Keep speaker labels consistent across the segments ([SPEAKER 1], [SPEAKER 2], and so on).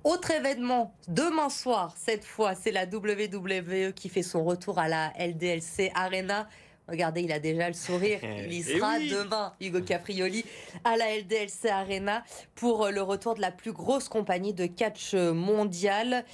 [SPEAKER 1] Autre événement, demain soir, cette fois, c'est la WWE qui fait son retour à la LDLC Arena. Regardez, il a déjà le sourire. Il y
[SPEAKER 2] Et
[SPEAKER 1] sera
[SPEAKER 2] oui.
[SPEAKER 1] demain, Hugo Caprioli, à la LDLC Arena pour le retour de la plus grosse compagnie de catch mondial.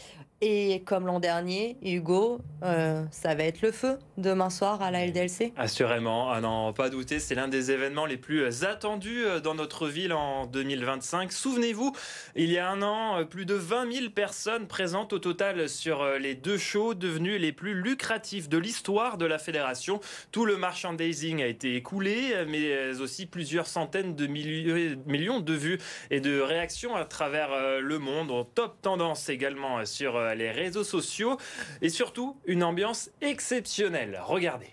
[SPEAKER 1] Et comme l'an dernier, Hugo, ça va être le feu demain soir à la LDLC.
[SPEAKER 2] Assurément, à n'en pas douter, c'est l'un des événements les plus attendus dans notre ville en 2025. Souvenez-vous, il y a un an, plus de 20 000 personnes présentes au total sur les deux shows devenus les plus lucratifs de l'histoire de la fédération. Tout le merchandising a été écoulé, mais aussi plusieurs centaines de millions de vues et de réactions à travers le monde. En top tendance également sur les réseaux sociaux et surtout une ambiance exceptionnelle. Regardez.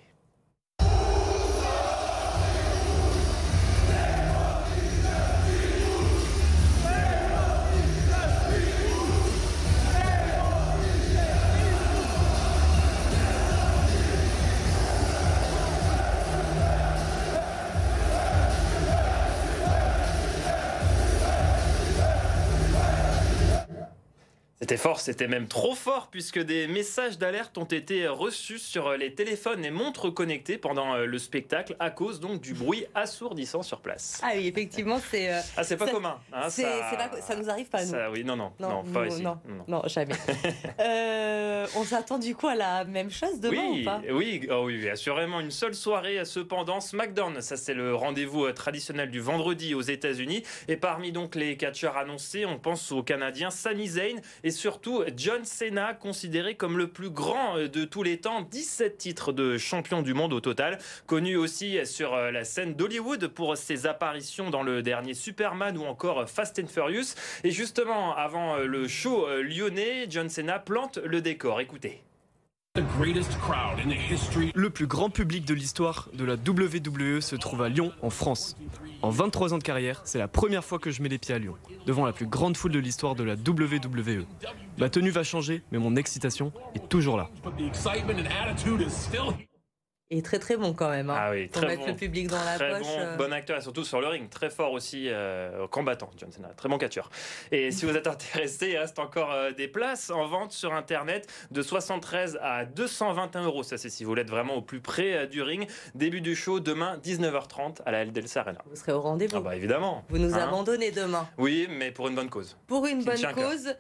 [SPEAKER 2] C'était fort, c'était même trop fort puisque des messages d'alerte ont été reçus sur les téléphones et montres connectées pendant le spectacle à cause donc du bruit assourdissant sur place.
[SPEAKER 1] Ah oui, effectivement, c'est.
[SPEAKER 2] Ah, c'est pas commun. Hein,
[SPEAKER 1] Ça nous arrive pas, nous.
[SPEAKER 2] Oui, non, pas ici.
[SPEAKER 1] Non, jamais. On s'attend du coup à la même chose demain ou pas?
[SPEAKER 2] Oui, assurément. Une seule soirée, cependant, SmackDown. Ça, c'est le rendez-vous traditionnel du vendredi aux États-Unis. Et parmi donc les catcheurs annoncés, on pense au Canadien Sami Zayn et surtout John Cena, considéré comme le plus grand de tous les temps. 17 titres de champion du monde au total. Connu aussi sur la scène d'Hollywood pour ses apparitions dans le dernier Superman ou encore Fast and Furious. Et justement, avant le show lyonnais, John Cena plante le décor. Écoutez.
[SPEAKER 3] Le plus grand public de l'histoire de la WWE se trouve à Lyon, en France. En 23 ans de carrière, c'est la première fois que je mets les pieds à Lyon, devant la plus grande foule de l'histoire de la WWE. Ma tenue va changer, mais mon excitation est toujours là.
[SPEAKER 1] Et très très bon quand même. Hein,
[SPEAKER 2] ah oui,
[SPEAKER 1] pour
[SPEAKER 2] très
[SPEAKER 1] mettre
[SPEAKER 2] bon,
[SPEAKER 1] le public dans la poche.
[SPEAKER 2] Bon acteur et surtout sur le ring, très fort aussi combattant, John Cena, très bon catcheur. Et si vous êtes intéressé, il reste encore des places en vente sur internet de 73 à 221 euros. Ça c'est si vous voulez être vraiment au plus près du ring. Début du show demain 19h30 à la LDLC Arena.
[SPEAKER 1] Vous serez au rendez-vous.
[SPEAKER 2] Ah bah évidemment.
[SPEAKER 1] Vous nous abandonnez demain.
[SPEAKER 2] Oui, mais pour une bonne cause.
[SPEAKER 1] Pour une bonne cause.